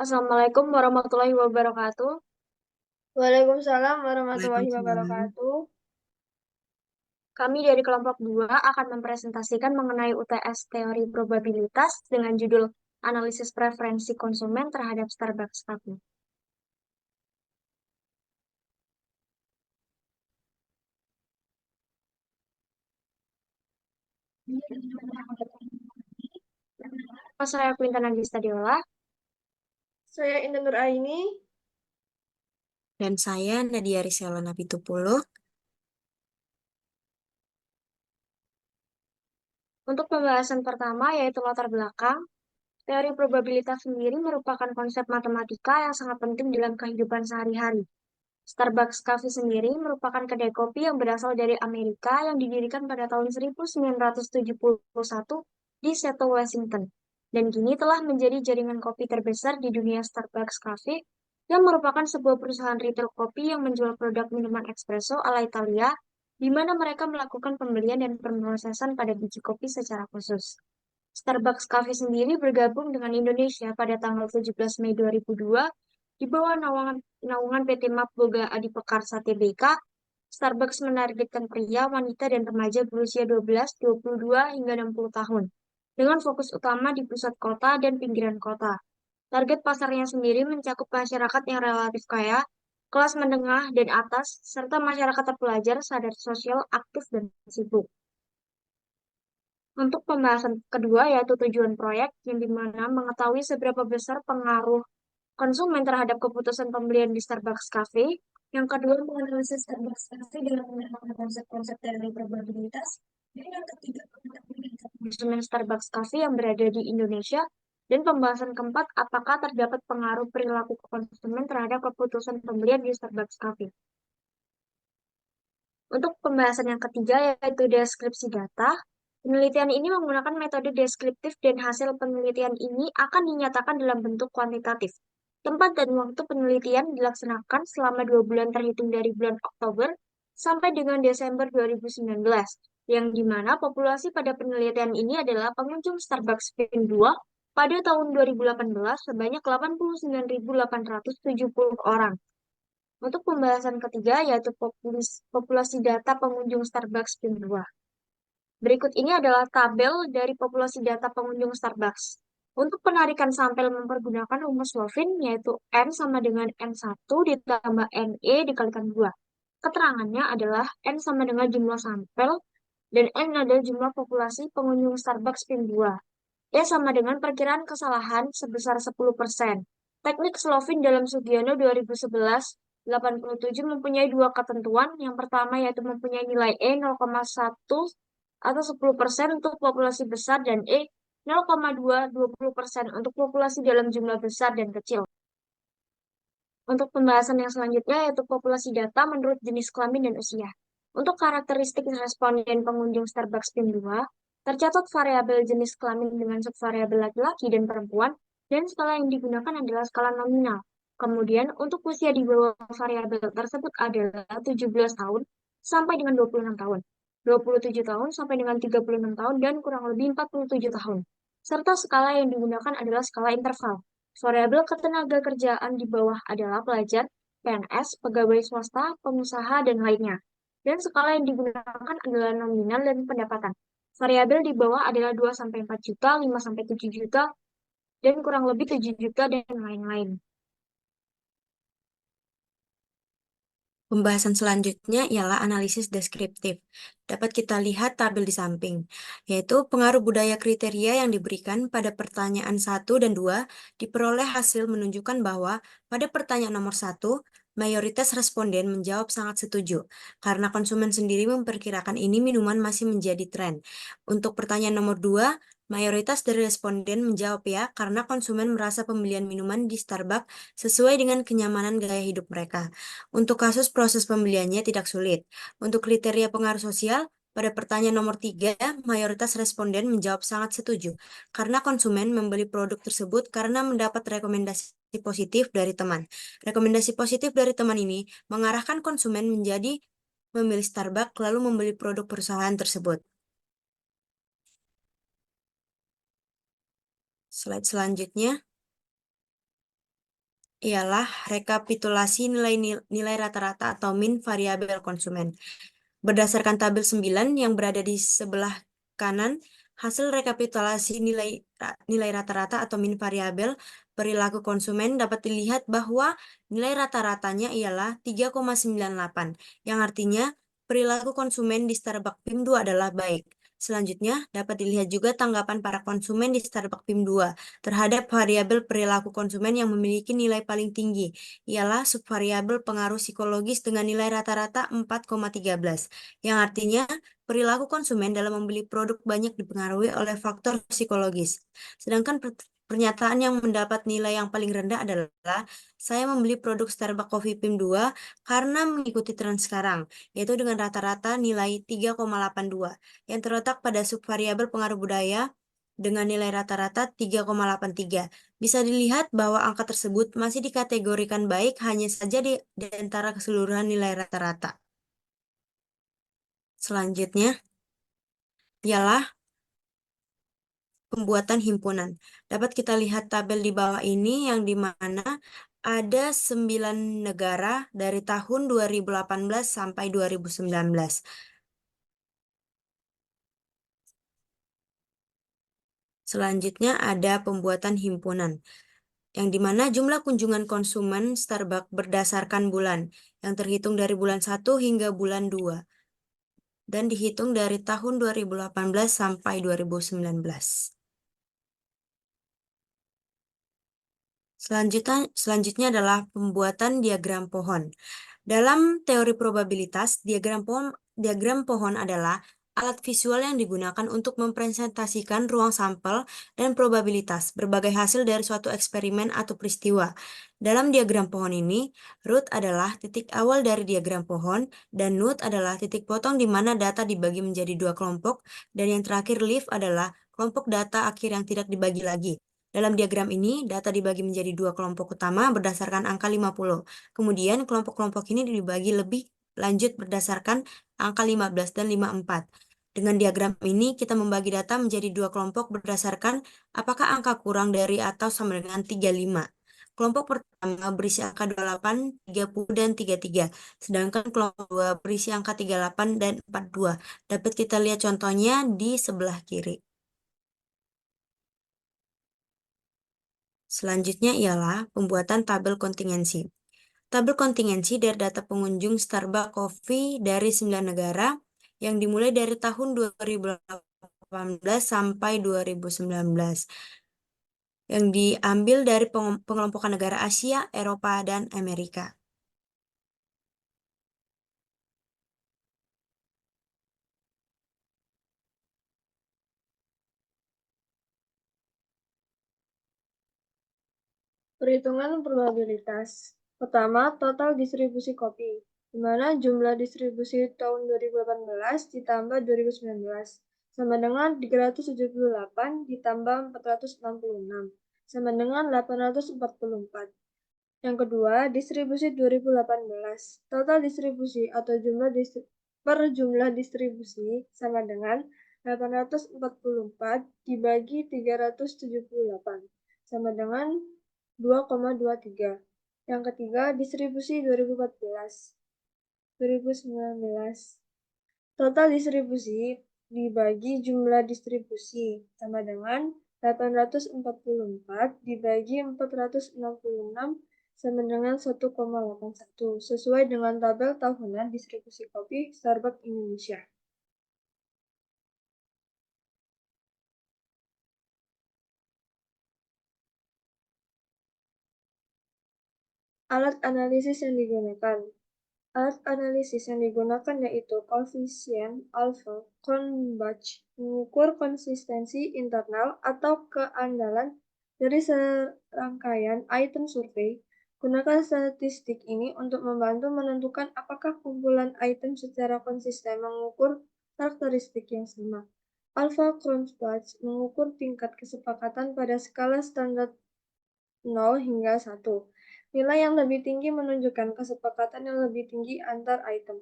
Assalamualaikum warahmatullahi wabarakatuh. Waalaikumsalam warahmatullahi Waalaikumsalam. wabarakatuh. Kami dari kelompok 2 akan mempresentasikan mengenai UTS teori probabilitas dengan judul Analisis Preferensi Konsumen terhadap Starbucks Coffee. Saya Quinta Nagista Diola. Saya Intan Nuraini. Dan saya Nadia Risela Napitupulu. Untuk pembahasan pertama yaitu latar belakang, teori probabilitas sendiri merupakan konsep matematika yang sangat penting dalam kehidupan sehari-hari. Starbucks Coffee sendiri merupakan kedai kopi yang berasal dari Amerika yang didirikan pada tahun 1971 di Seattle, Washington, dan kini telah menjadi jaringan kopi terbesar di dunia. Starbucks Coffee yang merupakan sebuah perusahaan retail kopi yang menjual produk minuman espresso ala Italia, di mana mereka melakukan pembelian dan pemrosesan pada biji kopi secara khusus. Starbucks Coffee sendiri bergabung dengan Indonesia pada tanggal 17 Mei 2002 di bawah naungan PT Map Boga Adipekarsa Tbk. Starbucks menargetkan pria, wanita, dan remaja berusia 12, 22, hingga 60 tahun, dengan fokus utama di pusat kota dan pinggiran kota. Target pasarnya sendiri mencakup masyarakat yang relatif kaya, kelas menengah dan atas, serta masyarakat terpelajar, sadar sosial, aktif, dan sibuk. Untuk pembahasan kedua yaitu tujuan proyek, yang dimana mengetahui seberapa besar pengaruh konsumen terhadap keputusan pembelian di Starbucks Cafe. Yang kedua, menganalisis Starbucks Cafe dengan menggunakan konsep-konsep teori probabilitas. Dan yang ketiga, mengetahui konsumen Starbucks Cafe yang berada di Indonesia. Dan pembahasan keempat, apakah terdapat pengaruh perilaku konsumen terhadap keputusan pembelian di Starbucks Cafe. Untuk pembahasan yang ketiga yaitu deskripsi data. Penelitian ini menggunakan metode deskriptif dan hasil penelitian ini akan dinyatakan dalam bentuk kuantitatif. Tempat dan waktu penelitian dilaksanakan selama 2 bulan terhitung dari bulan Oktober sampai dengan Desember 2019, yang dimana populasi pada penelitian ini adalah pengunjung Starbucks Pin 2 pada tahun 2018 sebanyak 89.870 orang. Untuk pembahasan ketiga yaitu populasi data pengunjung Starbucks Pin 2. Berikut ini adalah tabel dari populasi data pengunjung Starbucks. Untuk penarikan sampel mempergunakan rumus Lovin, yaitu N sama dengan N1 ditambah NE dikalikan 2. Keterangannya adalah N sama dengan jumlah sampel, dan N adalah jumlah populasi pengunjung Starbucks PIN 2. E sama dengan perkiraan kesalahan sebesar 10%. Teknik Slovin dalam Sugiono 2011-87 mempunyai dua ketentuan. Yang pertama yaitu mempunyai nilai E 0,1 atau 10% untuk populasi besar dan E 0,2 20% untuk populasi dalam jumlah besar dan kecil. Untuk pembahasan yang selanjutnya yaitu populasi data menurut jenis kelamin dan usia. Untuk karakteristik responden pengunjung Starbucks PIN 2, tercatat variabel jenis kelamin dengan subvariabel laki-laki dan perempuan, dan skala yang digunakan adalah skala nominal. Kemudian, untuk usia di bawah variabel tersebut adalah 17 tahun sampai dengan 26 tahun, 27 tahun sampai dengan 36 tahun, dan kurang lebih 47 tahun. Serta skala yang digunakan adalah skala interval. Variabel ketenaga kerjaan di bawah adalah pelajar, PNS, pegawai swasta, pengusaha, dan lainnya. Dan skala yang digunakan adalah nominal dan pendapatan. Variabel di bawah adalah 2-4 juta, 5-7 juta, dan kurang lebih 7 juta, dan lain-lain. Pembahasan selanjutnya ialah analisis deskriptif. Dapat kita lihat tabel di samping, yaitu pengaruh budaya kriteria yang diberikan pada pertanyaan 1 dan 2 diperoleh hasil menunjukkan bahwa pada pertanyaan nomor 1, mayoritas responden menjawab sangat setuju, karena konsumen sendiri memperkirakan ini minuman masih menjadi tren. Untuk pertanyaan nomor 2, mayoritas dari responden menjawab ya, karena konsumen merasa pembelian minuman di Starbucks sesuai dengan kenyamanan gaya hidup mereka. Untuk kasus proses pembeliannya tidak sulit. Untuk kriteria pengaruh sosial, pada pertanyaan nomor 3, mayoritas responden menjawab sangat setuju, karena konsumen membeli produk tersebut karena mendapat rekomendasi positif dari teman. Rekomendasi positif dari teman ini mengarahkan konsumen menjadi memilih Starbucks lalu membeli produk perusahaan tersebut. Slide selanjutnya. ialah rekapitulasi nilai rata-rata atau min variabel konsumen. Berdasarkan tabel 9 yang berada di sebelah kanan, hasil rekapitulasi nilai rata-rata atau min variabel perilaku konsumen dapat dilihat bahwa nilai rata-ratanya ialah 3,98, yang artinya perilaku konsumen di Starbucks PIM 2 adalah baik. Selanjutnya, dapat dilihat juga tanggapan para konsumen di Starbucks PIM 2 terhadap variabel perilaku konsumen yang memiliki nilai paling tinggi, ialah subvariabel pengaruh psikologis dengan nilai rata-rata 4,13, yang artinya perilaku konsumen dalam membeli produk banyak dipengaruhi oleh faktor psikologis. Sedangkan pernyataan yang mendapat nilai yang paling rendah adalah saya membeli produk Starbucks Coffee PIM 2 karena mengikuti tren sekarang, yaitu dengan rata-rata nilai 3,82 yang terletak pada subvariabel pengaruh budaya dengan nilai rata-rata 3,83. Bisa dilihat bahwa angka tersebut masih dikategorikan baik hanya saja di antara keseluruhan nilai rata-rata. Selanjutnya ialah pembuatan himpunan. Dapat kita lihat tabel di bawah ini yang di mana ada 9 negara dari tahun 2018 sampai 2019. Selanjutnya ada pembuatan himpunan, yang di mana jumlah kunjungan konsumen Starbucks berdasarkan bulan, yang terhitung dari bulan 1 hingga bulan 2, dan dihitung dari tahun 2018 sampai 2019. Selanjutnya adalah pembuatan diagram pohon. Dalam teori probabilitas, diagram pohon adalah alat visual yang digunakan untuk mempresentasikan ruang sampel dan probabilitas berbagai hasil dari suatu eksperimen atau peristiwa. Dalam diagram pohon ini, root adalah titik awal dari diagram pohon, dan node adalah titik potong di mana data dibagi menjadi dua kelompok, dan yang terakhir leaf adalah kelompok data akhir yang tidak dibagi lagi. Dalam diagram ini, data dibagi menjadi dua kelompok utama berdasarkan angka 50. Kemudian kelompok-kelompok ini dibagi lebih lanjut berdasarkan angka 15 dan 54. Dengan diagram ini, kita membagi data menjadi dua kelompok berdasarkan apakah angka kurang dari atau sama dengan 35. Kelompok pertama berisi angka 28, 30, dan 33. Sedangkan kelompok kedua berisi angka 38 dan 42. Dapat kita lihat contohnya di sebelah kiri. Selanjutnya ialah pembuatan tabel kontingensi. Tabel kontingensi dari data pengunjung Starbucks Coffee dari 9 negara yang dimulai dari tahun 2018 sampai 2019, yang diambil dari pengelompokan negara Asia, Eropa, dan Amerika. Perhitungan probabilitas. Pertama, total distribusi kopi, di mana jumlah distribusi tahun 2018 ditambah 2019, sama dengan 378 ditambah 466, sama dengan 844. Yang kedua, distribusi 2018. Total distribusi atau jumlah distribusi sama dengan 844 dibagi 378, sama dengan 2,23. Yang ketiga, distribusi 2019. Total distribusi dibagi jumlah distribusi sama dengan 844 dibagi 466 sama dengan 1,81 sesuai dengan tabel tahunan distribusi kopi Starbucks Indonesia. Alat analisis yang digunakan. Alat analisis yang digunakan yaitu koefisien alpha Cronbach mengukur konsistensi internal atau keandalan dari serangkaian item survei. Gunakan statistik ini untuk membantu menentukan apakah kumpulan item secara konsisten mengukur karakteristik yang sama. Alpha Cronbach mengukur tingkat kesepakatan pada skala standar 0 hingga 1. Nilai yang lebih tinggi menunjukkan kesepakatan yang lebih tinggi antar item.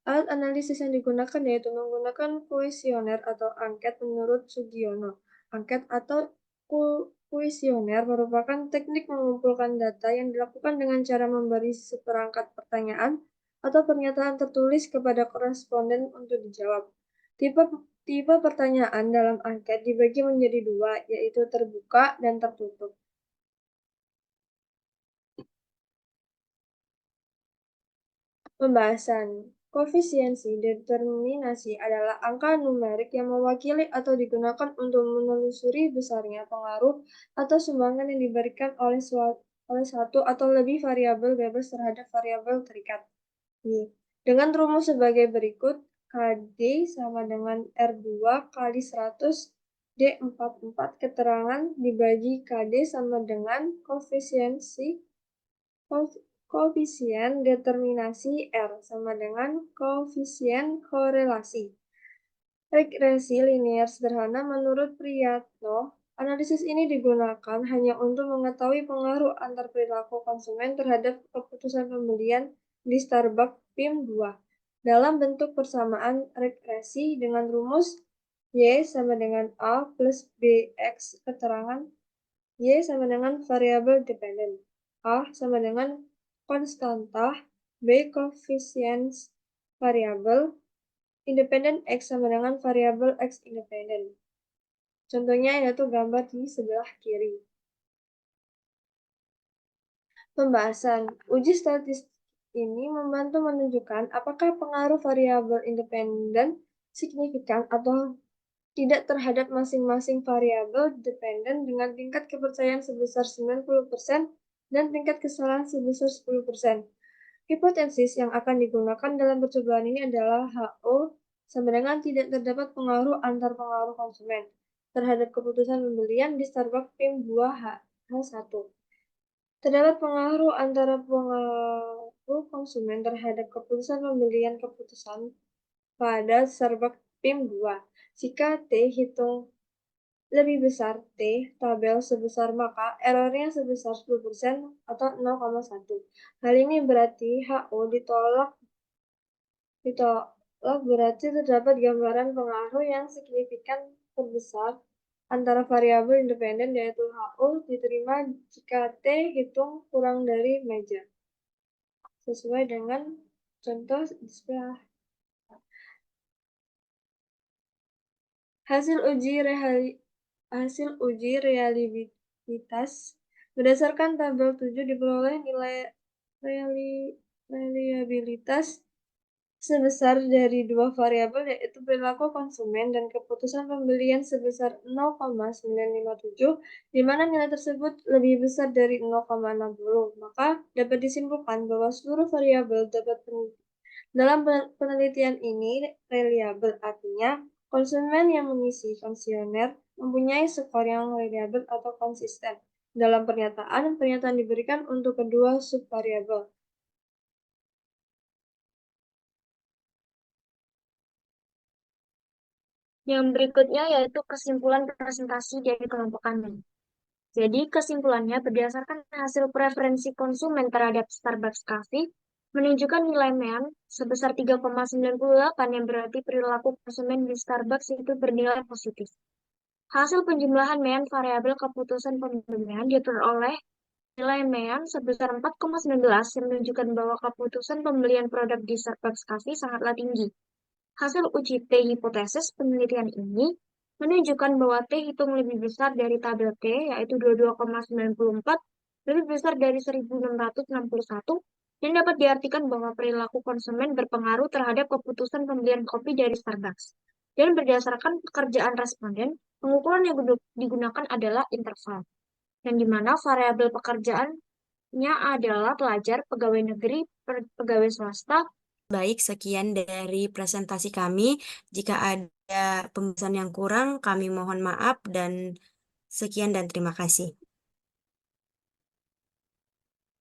Alat analisis yang digunakan yaitu menggunakan kuesioner atau angket menurut Sugiono, angket atau Kuesioner merupakan teknik mengumpulkan data yang dilakukan dengan cara memberi seperangkat pertanyaan atau pernyataan tertulis kepada koresponden untuk dijawab. Tipe pertanyaan dalam angket dibagi menjadi dua, yaitu terbuka dan tertutup. Pembahasan. Koefisiensi determinasi adalah angka numerik yang mewakili atau digunakan untuk menelusuri besarnya pengaruh atau sumbangan yang diberikan oleh satu atau lebih variabel bebas terhadap variabel terikat. Dengan rumus sebagai berikut, KD sama dengan R2 kali 100 D44 keterangan dibagi KD sama dengan koefisien determinasi R sama dengan koefisien korelasi. Regresi linear sederhana menurut Priyatno, analisis ini digunakan hanya untuk mengetahui pengaruh antar perilaku konsumen terhadap keputusan pembelian di Starbucks PIM 2 dalam bentuk persamaan regresi dengan rumus Y sama dengan A plus BX keterangan Y sama dengan variabel dependen, A sama dengan konstanta, B koefisien variabel independen X sama dengan variabel X independen. Contohnya yaitu gambar di sebelah kiri. Pembahasan. Uji statistik ini membantu menunjukkan apakah pengaruh variabel independen signifikan atau tidak terhadap masing-masing variabel dependen dengan tingkat kepercayaan sebesar 90% dan tingkat kesalahan sebesar 10%. Hipotesis yang akan digunakan dalam percobaan ini adalah HO sama dengan tidak terdapat pengaruh antar pengaruh konsumen terhadap keputusan pembelian di Starbucks PIM 2H1. Terdapat pengaruh antara pengaruh konsumen terhadap keputusan pembelian keputusan pada Starbucks PIM 2. Jika T hitung lebih besar T tabel sebesar maka errornya sebesar 10% atau 0,1. Hal ini berarti HO ditolak berarti terdapat gambaran pengaruh yang signifikan terbesar antara variabel independen yaitu HO diterima jika T hitung kurang dari meja. Sesuai dengan contoh di sebelah. Hasil uji reliabilitas berdasarkan tabel 7 diperoleh nilai reliabilitas sebesar dari dua variabel yaitu perilaku konsumen dan keputusan pembelian sebesar 0,957 di mana nilai tersebut lebih besar dari 0,60. Maka dapat disimpulkan bahwa seluruh variabel dalam penelitian ini reliabel, artinya konsumen yang mengisi kuesioner mempunyai skor yang reliabel atau konsisten. Dalam pernyataan diberikan untuk kedua subvariabel. Yang berikutnya yaitu kesimpulan presentasi dari kelompok kami. Jadi kesimpulannya berdasarkan hasil preferensi konsumen terhadap Starbucks Coffee menunjukkan nilai MEAN sebesar 3,98 yang berarti perilaku konsumen di Starbucks itu bernilai positif. Hasil penjumlahan MEAN variabel keputusan pembelian diperoleh nilai MEAN sebesar 4,19 yang menunjukkan bahwa keputusan pembelian produk di Starbucks Coffee sangatlah tinggi. Hasil uji T hipotesis penelitian ini menunjukkan bahwa T hitung lebih besar dari tabel T, yaitu 22,94, lebih besar dari 1661, dan dapat diartikan bahwa perilaku konsumen berpengaruh terhadap keputusan pembelian kopi dari Starbucks. Dan berdasarkan pekerjaan responden, pengukuran yang digunakan adalah interval, yang dimana variabel pekerjaannya adalah pelajar, pegawai negeri, pegawai swasta. Baik, sekian dari presentasi kami. Jika ada pembahasan yang kurang, kami mohon maaf dan sekian dan terima kasih.